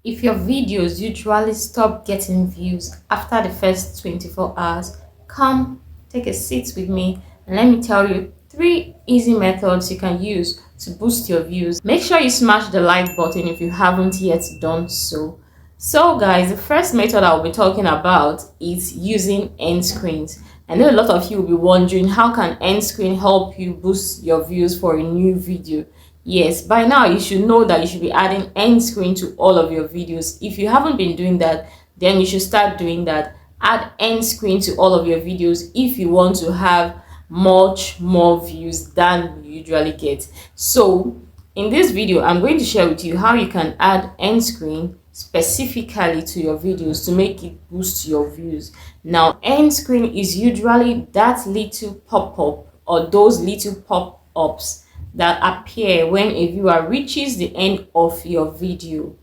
If your videos usually stop getting views after the first 24 hours, come take a seat with me and let me tell you three easy methods you can use to boost your views. Make sure you smash the like button if you haven't yet done so. So guys, the first method I'll be talking about is using end screens. I know a lot of you will be wondering, how can end screen help you boost your views for a new video? Yes, by now you should know that you should be adding end screen to all of your videos. If you haven't been doing that, then you should start doing that. Add end screen to all of your videos if you want to have much more views than you usually get. So in this video, I'm going to share with you how you can add end screen specifically to your videos to make it boost your views. Now, end screen is usually that little pop-up or those little pop-ups that appear when a viewer reaches the end of your video,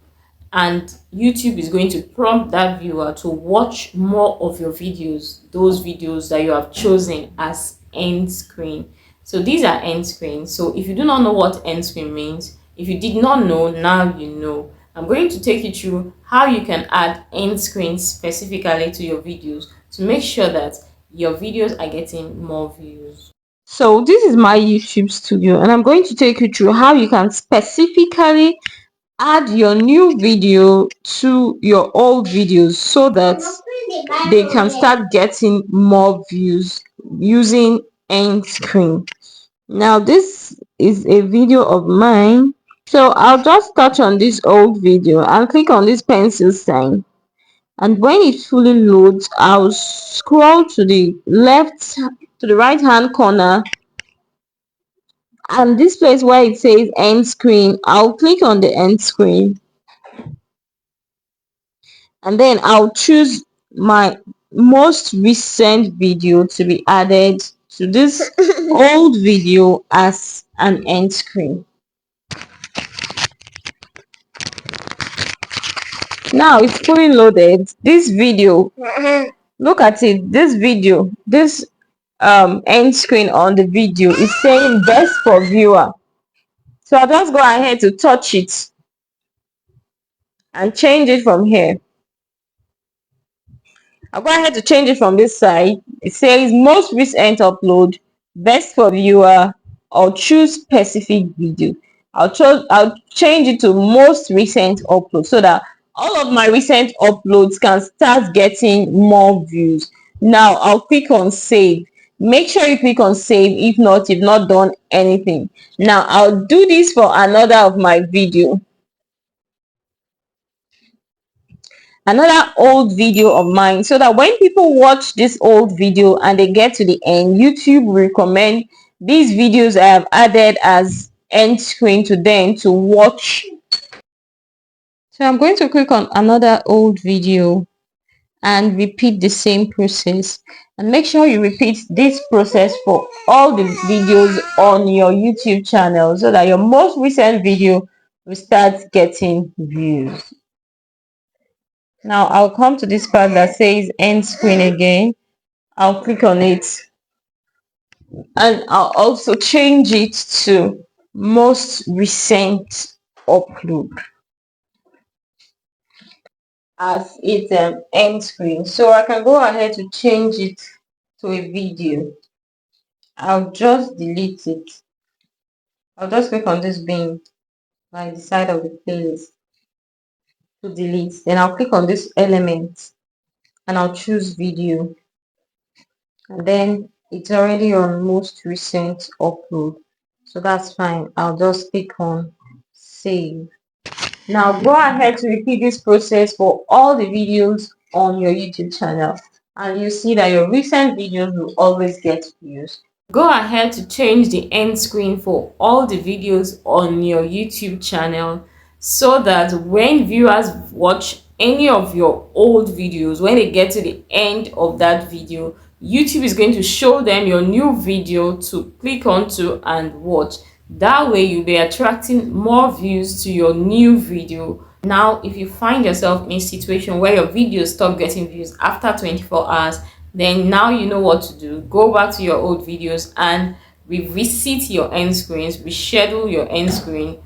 and YouTube is going to prompt that viewer to watch more of your videos, those videos that you have chosen as end screen. So these are end screen. So if you do not know what end screen means, if you did not know, now you know. I'm going to take you through how you can add end screen specifically to your videos to make sure that your videos are getting more views. So this is my YouTube studio, and I'm going to take you through how you can specifically add your new video to your old videos so that they can start getting more views using end screen. Now this is a video of mine, so I'll just touch on this old video and click on this pencil sign, and when it fully loads, I'll scroll to the right hand corner, and this place where it says end screen, I'll click on the end screen, and then I'll choose my most recent video to be added to this old video as an end screen. Now it's fully loaded. This video, look at it, this video, this end screen on the video is saying best for viewer. So I'll just go ahead to touch it and change it from here. I'll go ahead to change it from this side. It says most recent upload, best for viewer, or choose specific video. I'll change it to most recent upload so that all of my recent uploads can start getting more views. Now I'll click on save. Make sure you click on save. If not, you've not done anything. Now I'll do this for another of my video. Another old video of mine, so that when people watch this old video and they get to the end, YouTube will recommend these videos I have added as end screen to them to watch. So I'm going to click on another old video and repeat the same process, and make sure you repeat this process for all the videos on your YouTube channel so that your most recent video will start getting views. Now I'll come to this part that says end screen again. I'll click on it, and I'll also change it to most recent upload as its end screen. So I can go ahead to change it to a video. I'll just delete it. I'll just click on this bin by the side of the playlist to delete. Then I'll click on this element and I'll choose video, and then it's already on most recent upload, so that's fine. I'll just click on save. Now go ahead to repeat this process for all the videos on your YouTube channel, and you see that your recent videos will always get views. Go ahead to change the end screen for all the videos on your YouTube channel so that when viewers watch any of your old videos, when they get to the end of that video, YouTube is going to show them your new video to click onto and watch. That way you'll be attracting more views to your new video. Now if you find yourself in a situation where your videos stop getting views after 24 hours, then now you know what to do. Go back to your old videos and revisit your end screens, reschedule your end screen,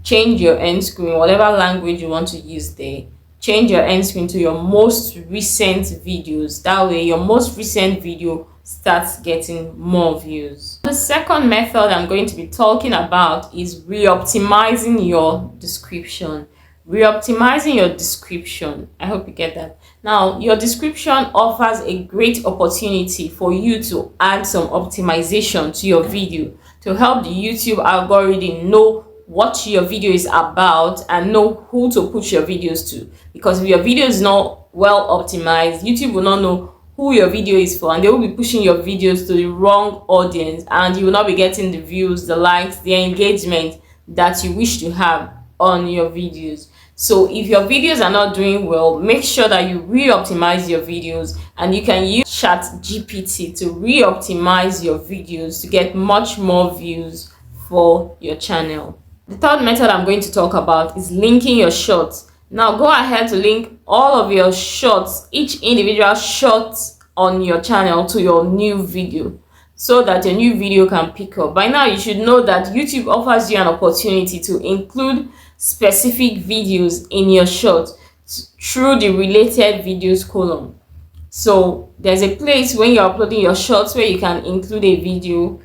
change your end screen, whatever language you want to use there. Change your end screen to your most recent videos. That way your most recent video starts getting more views. The second method I'm going to be talking about is re-optimizing your description. Re-optimizing your description. I hope you get that. Now, your description offers a great opportunity for you to add some optimization to your video to help the YouTube algorithm know what your video is about and know who to push your videos to. Because if your video is not well optimized, YouTube will not know who your video is for, and they will be pushing your videos to the wrong audience, and you will not be getting the views, the likes, the engagement that you wish to have on your videos. So if your videos are not doing well, make sure that you re-optimize your videos, and you can use ChatGPT to re-optimize your videos to get much more views for your channel. The third method I'm going to talk about is linking your shorts. Now go ahead to link all of your shorts, each individual shorts on your channel, to your new video, so that your new video can pick up. By now you should know that YouTube offers you an opportunity to include specific videos in your shorts through the related videos column. So there's a place when you're uploading your shorts where you can include a video.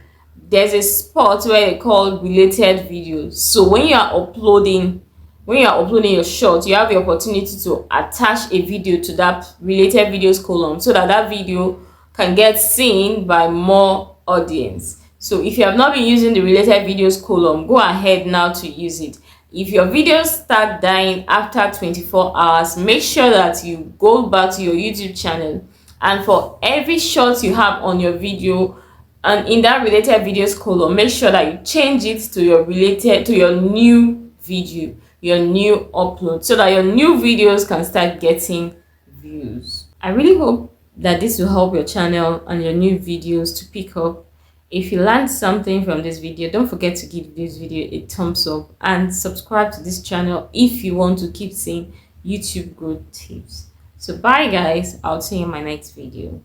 There's a spot where they call related videos. So when you are uploading your shorts, you have the opportunity to attach a video to that related videos column, so that that video can get seen by more audience. So if you have not been using the related videos column, go ahead now to use it. If your videos start dying after 24 hours, make sure that you go back to your YouTube channel, and for every short you have on your video and in that related videos column, make sure that you change it to your new video, your new upload, so that your new videos can start getting views. I really hope that this will help your channel and your new videos to pick up. If you learned something from this video, don't forget to give this video a thumbs up and subscribe to this channel if you want to keep seeing YouTube growth tips. So bye guys, I'll see you in my next video.